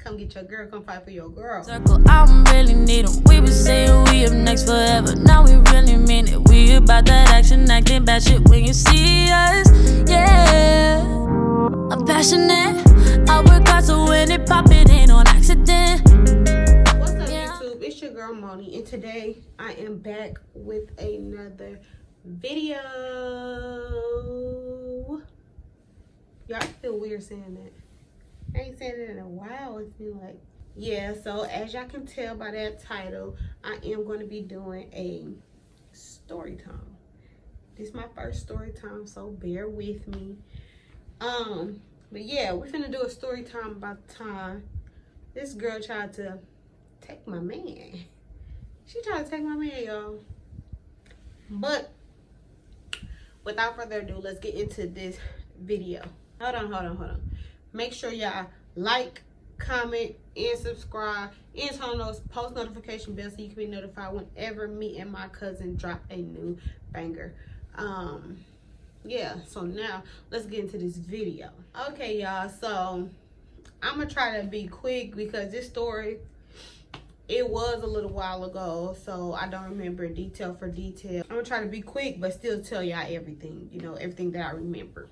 Come get your girl, come fight for your girl. Circle, I don't really need them. We been saying we up next forever. Now we really mean it. We about that action, acting bad shit when you see us. Yeah, I'm passionate. I work hard so when it pop, it ain't on accident. What's up, YouTube? It's your girl Moni, and today I am back with another video. Y'all feel weird saying that. I ain't said it in a while. It's been like, yeah. So as y'all can tell by that title, I am going to be doing a story time. This is my first story time, so bear with me. But yeah, we're finna do a story time about the time this girl tried to take my man. She tried to take my man, y'all. But without further ado, let's get into this video. Hold on. Make sure y'all like, comment, and subscribe, and turn on those post notification bells so you can be notified whenever me and my cousin drop a new banger. Yeah, so now let's get into this video. Okay, y'all, so I'm gonna try to be quick because this story, it was a little while ago, so I don't remember detail for detail. I'm gonna try to be quick but still tell y'all everything, you know, everything that I remember.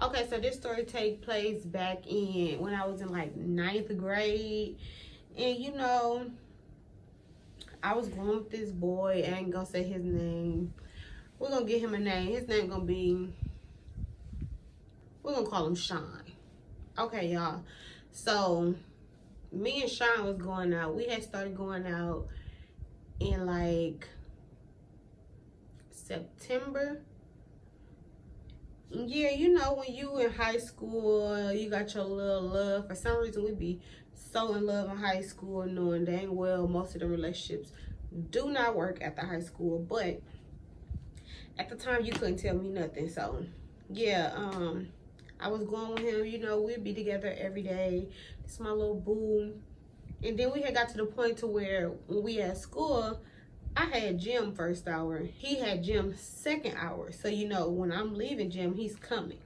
Okay, so this story take place back in when I was in like 9th grade. And you know, I was going with this boy. I ain't gonna say his name. We're gonna give him a name. His name gonna be, we're gonna call him Sean. Okay, y'all. So me and Sean was going out. We had started going out in like September. Yeah, you know, when you in high school, you got your little love. For some reason, we be so in love in high school, knowing dang well most of the relationships do not work after high school. But at the time, you couldn't tell me nothing. So yeah, I was going with him. You know, we'd be together every day. It's my little boo. And then we had got to the point to where when we at school, I had gym first hour. He had gym second hour. So, you know, when I'm leaving gym, he's coming.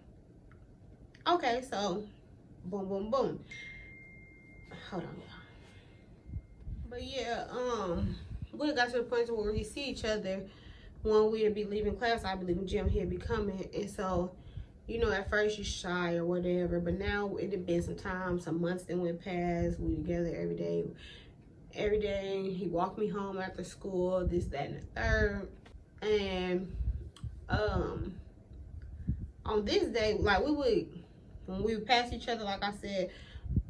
Okay, so boom, boom, boom. Hold on, y'all. But yeah, we got to the point to where we see each other. When we'd be leaving class, I'd be leaving gym, he'd be coming. And so, you know, at first you're shy or whatever. But now it had been some time, some months that went past. We together every day. Every day he walked me home after school, this, that, and the third. And on this day, like when we would pass each other, like I said,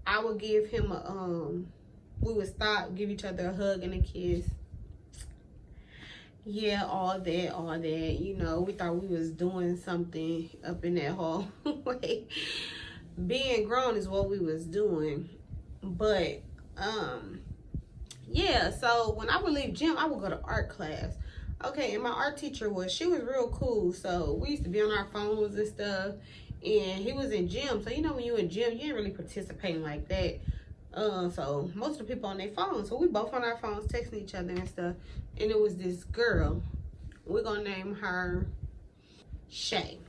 I would give him we would stop, give each other a hug and a kiss. Yeah, all that, you know, we thought we was doing something up in that hallway. Being grown is what we was doing. But yeah, so when I would leave gym, I would go to art class. Okay, and my art teacher she was real cool. So we used to be on our phones and stuff. And he was in gym. So, you know, when you in gym, you ain't really participating like that. So most of the people on their phones. So we both on our phones texting each other and stuff. And it was this girl. We're going to name her Shay.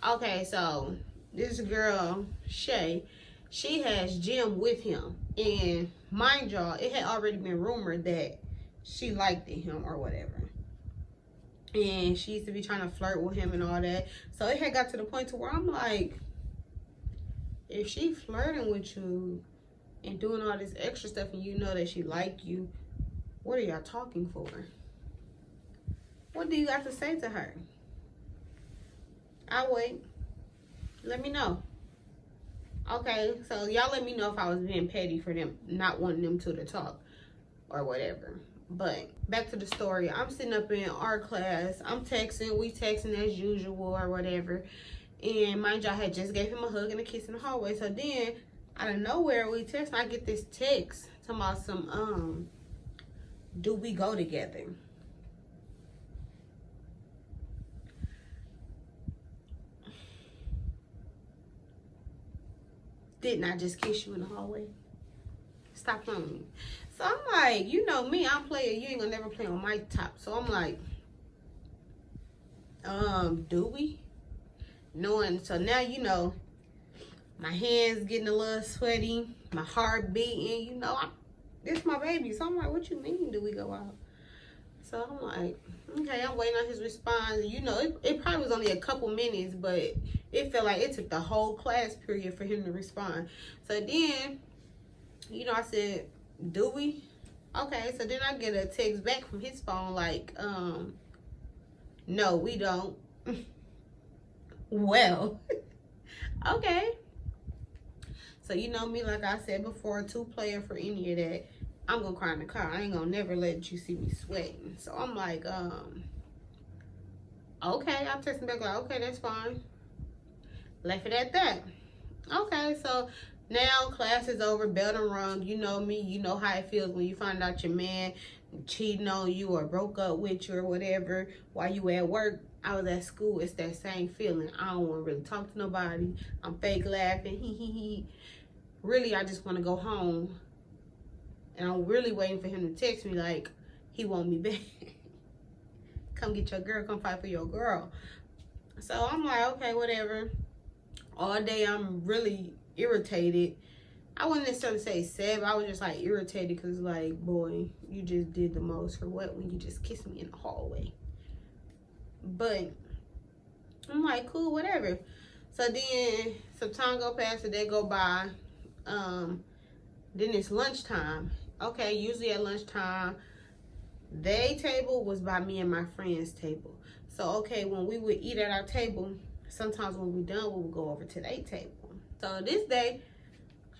Okay, so this girl, Shay, she has gym with him. And mind y'all, it had already been rumored that she liked him or whatever. And she used to be trying to flirt with him and all that. So it had got to the point to where I'm like, if she flirting with you and doing all this extra stuff and you know that she like you, what are y'all talking for? What do you got to say to her? I'll wait. Let me know. Okay, so y'all let me know if I was being petty for them, not wanting them to talk or whatever. But back to the story. I'm sitting up in art class. I'm texting. We texting as usual or whatever. And mind y'all, I had just gave him a hug and a kiss in the hallway. So then, out of nowhere, we text. I get this text talking about some, do we go together? Didn't I just kiss you in the hallway? Stop playing with me. So I'm like, you know me, I'm playing. You ain't gonna never play on my top. So I'm like, do we? Knowing, so now, you know, my hands getting a little sweaty. my heart beating, you know, this my baby. So I'm like, what you mean, do we go out? So I'm like, okay, I'm waiting on his response. You know, it probably was only a couple minutes, but it felt like it took the whole class period for him to respond. So then, you know, I said, do we? Okay, so then I get a text back from his phone like, no, we don't. Well, okay. So you know me, like I said before, 2-player for any of that. I'm gonna cry in the car. I ain't gonna never let you see me sweating. So I'm like, okay. I text him back like, okay, that's fine. Left it at that. Okay, so now class is over, bell done rung. You know me, you know how it feels when you find out your man cheating on you or broke up with you or whatever while you at work. I was at school, it's that same feeling. I don't want to really talk to nobody. I'm fake laughing, he. Really, I just want to go home. And I'm really waiting for him to text me like, he want me back. Come get your girl, come fight for your girl. So I'm like, okay, whatever. All day I'm really irritated. I wouldn't necessarily say sad, but I was just like irritated because like, boy, you just did the most for what when you just kissed me in the hallway. But I'm like, cool, whatever. So then some time go past, a day go by. Then it's lunchtime. Okay, usually at lunchtime, their table was by me and my friend's table. So okay, when we would eat at our table, sometimes when we done, we would go over to their table. So this day,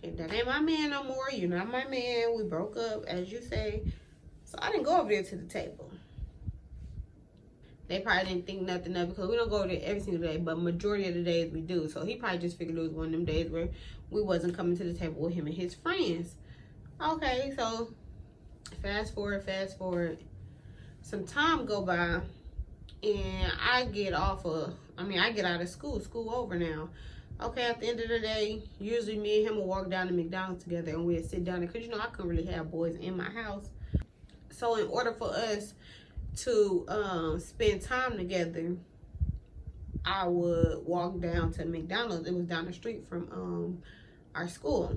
that ain't my man no more. You're not my man. We broke up, as you say. So I didn't go over there to the table. They probably didn't think nothing of it because we don't go over there every single day, but majority of the days we do. So he probably just figured it was one of them days where we wasn't coming to the table with him and his friends. Okay, so fast forward. Some time go by and I get out of school over now. Okay, at the end of the day, usually me and him will walk down to McDonald's together and we'll sit down there because, you know, I couldn't really have boys in my house. So in order for us to spend time together, I would walk down to McDonald's. It was down the street from our school.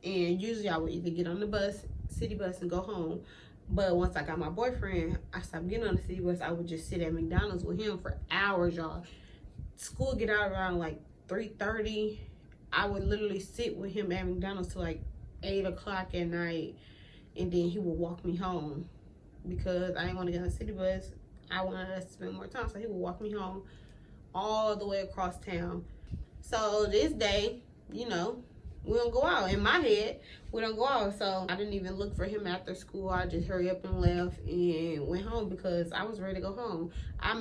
And usually I would either get on the bus, city bus, and go home. But once I got my boyfriend, I stopped getting on the city bus. I would just sit at McDonald's with him for hours, y'all. School get out around like 3:30. I would literally sit with him at McDonald's till like 8 o'clock at night. And then he would walk me home because I didn't want to get on the city bus. I wanted us to spend more time. So he would walk me home all the way across town. So this day, you know, we don't go out. In my head, we don't go out. So I didn't even look for him after school. I just hurry up and left and went home because I was ready to go home. I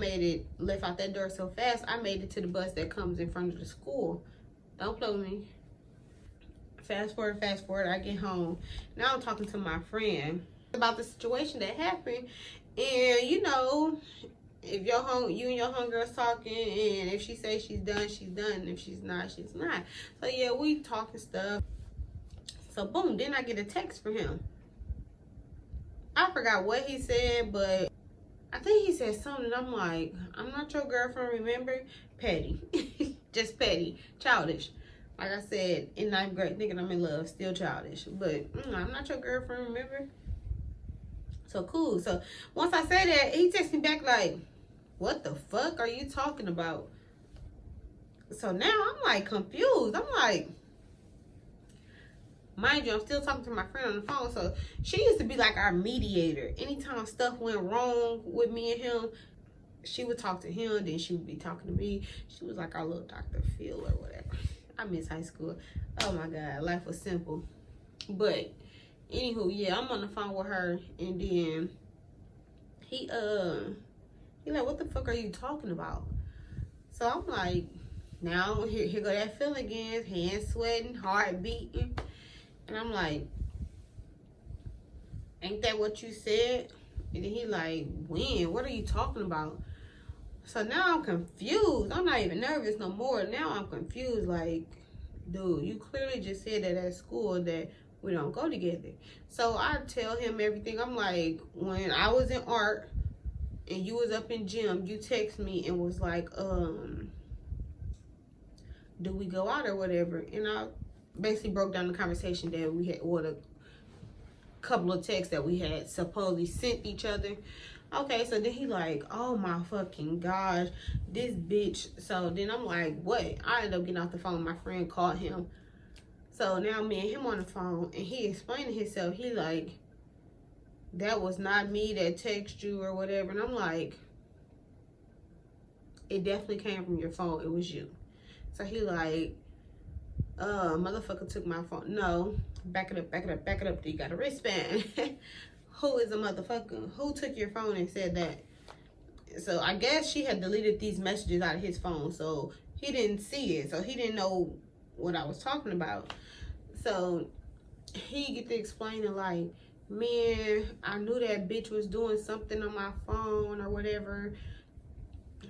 left out that door so fast, I made it to the bus that comes in front of the school. Don't play with me. Fast forward, I get home. Now I'm talking to my friend about the situation that happened. And, you know, if you and your homegirl's talking, and if she says she's done, she's done. And if she's not, she's not. So yeah, we talking stuff. So boom, then I get a text from him. I forgot what he said, but I think he said something. I'm like, I'm not your girlfriend, remember? Petty. Just petty. Childish. Like I said, in 9th grade, thinking I'm in love. Still childish. But I'm not your girlfriend, remember? So cool. So once I said that, he texted me back like, what the fuck are you talking about? So now I'm like confused. I'm like, mind you, I'm still talking to my friend on the phone. So she used to be like our mediator. Anytime stuff went wrong with me and him, she would talk to him, then she would be talking to me. She was like our little Dr. Phil or whatever. I miss high school. Oh my God, life was simple. But anywho, yeah, I'm on the phone with her, and then he like, what the fuck are you talking about? So I'm like, now here go that feeling again, hands sweating, heart beating. And I'm like, ain't that what you said? And then he like, when? What are you talking about? So now I'm confused. I'm not even nervous no more. Now I'm confused. Like, dude, you clearly just said that at school that we don't go together. So I tell him everything. I'm like, when I was in art and you was up in gym, you text me and was like, do we go out or whatever? And basically broke down the conversation that we had, or the couple of texts that we had supposedly sent each other. Okay, so then he like, oh my fucking gosh, this bitch. So then I'm like, what? I ended up getting off the phone. My friend called him. So now me and him on the phone, and he explaining himself. He like, that was not me that texted you or whatever. And I'm like, it definitely came from your phone. It was you. So he like, motherfucker took my phone. No, back it up, back it up, back it up. You got a wristband. Who is a motherfucker? Who took your phone and said that? So I guess she had deleted these messages out of his phone, so he didn't see it. So he didn't know what I was talking about. So he get to explaining like, man, I knew that bitch was doing something on my phone or whatever.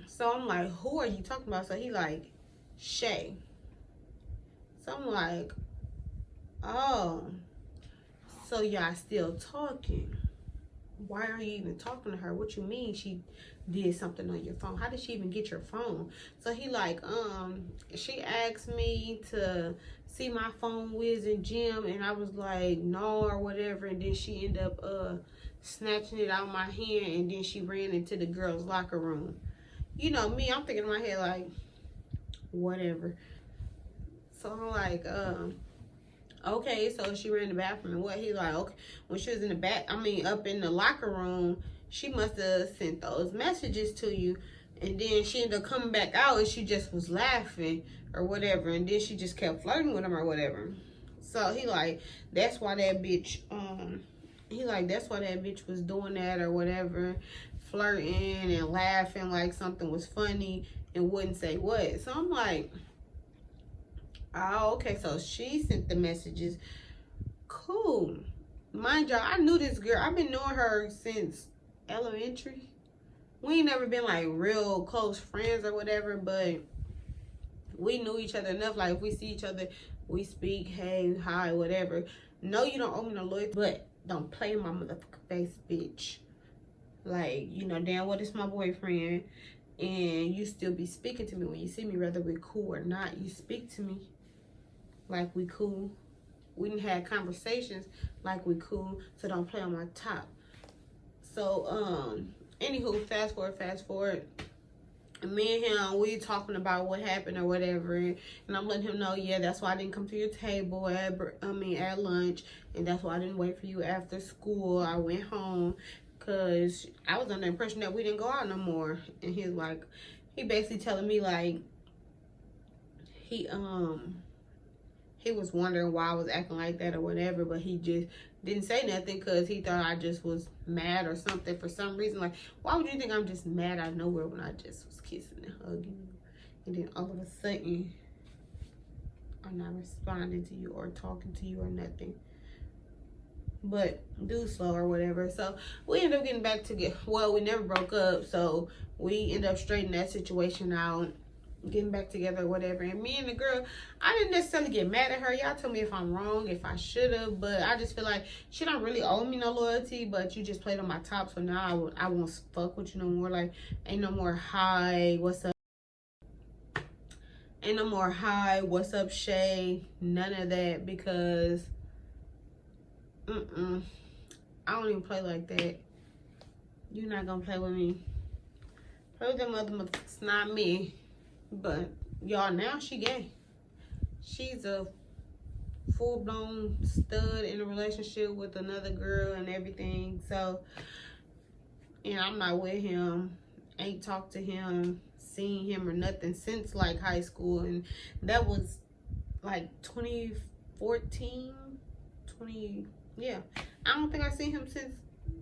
So I'm like, who are you talking about? So he like, Shay. So I'm like, oh, so y'all still talking? Why are you even talking to her? What you mean she did something on your phone? How did she even get your phone? So he like, she asked me to see my phone whiz in gym, and I was like, no, or whatever. And then she ended up snatching it out of my hand, and then she ran into the girls' locker room. You know me, I'm thinking in my head like, whatever. So I'm like, okay, so she ran in the bathroom, and what? He like, okay, when she was in the back, up in the locker room, she must have sent those messages to you, and then she ended up coming back out, and she just was laughing or whatever, and then she just kept flirting with him or whatever. So he like, that's why that bitch, that's why that bitch was doing that or whatever, flirting and laughing like something was funny and wouldn't say what. So I'm like, oh, okay, so she sent the messages. Cool. Mind y'all, I knew this girl. I've been knowing her since elementary. We ain't never been like real close friends or whatever, but we knew each other enough. Like if we see each other, we speak, hey, hi, whatever. No, you don't owe me no loyalty, but don't play in my motherfucking face, bitch. Like, you know damn well it's my boyfriend, and you still be speaking to me when you see me, whether we're cool or not. You speak to me like we cool. We didn't have conversations like we cool, so don't play on my top. So anywho, fast forward, and me and him, we talking about what happened or whatever, and I'm letting him know, yeah, that's why I didn't come to your table at lunch, and that's why I didn't wait for you after school. I went home because I was under the impression that we didn't go out no more. And he's like, he basically telling me like, he was wondering why I was acting like that or whatever, but he just didn't say nothing because he thought I just was mad or something for some reason. Like, why would you think I'm just mad out of nowhere when I just was kissing and hugging you, and then all of a sudden I'm not responding to you or talking to you or nothing? But do slow or whatever. So we ended up getting back together. Well, we never broke up, so we ended up straightening that situation out, getting back together or whatever. And me and the girl, I didn't necessarily get mad at her. Y'all tell me if I'm wrong, if I should have, but I just feel like she don't really owe me no loyalty, but you just played on my top, so now I won't fuck with you no more. Like, ain't no more hi, what's up? Ain't no more hi, what's up, Shay? None of that, because I don't even play like that. You're not gonna play with me. Play with them other motherfuckers, not me. But y'all, now she gay. She's a full-blown stud in a relationship with another girl and everything. So, and I'm not with him. Ain't talked to him, seen him or nothing since like high school, and that was like 2014, yeah. I don't think I've seen him since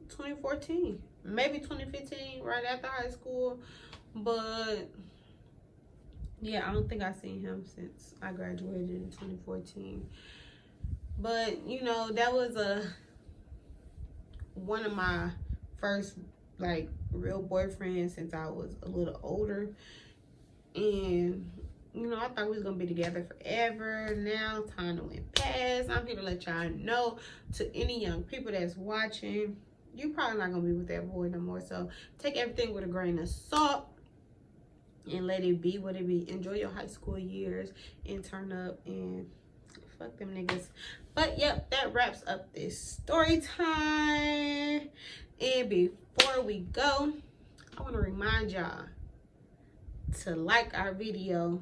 2014, maybe 2015, right after high school, but yeah, I don't think I've seen him since I graduated in 2014. But you know, that was one of my first like real boyfriends since I was a little older, and you know, I thought we was gonna be together forever. Now time to went past. I'm here to let y'all know, to any young people that's watching, you probably not gonna be with that boy no more. So take everything with a grain of salt and let it be what it be. Enjoy your high school years and turn up and Fuck them niggas. But yep, that wraps up this story time. And before we go, I want to remind y'all to like our video,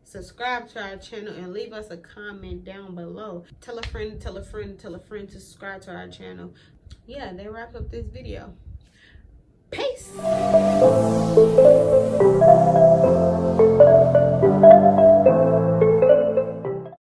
subscribe to our channel, and leave us a comment down below. Tell a friend, tell a friend, tell a friend to subscribe to our channel. Yeah, that wraps up this video. Peace.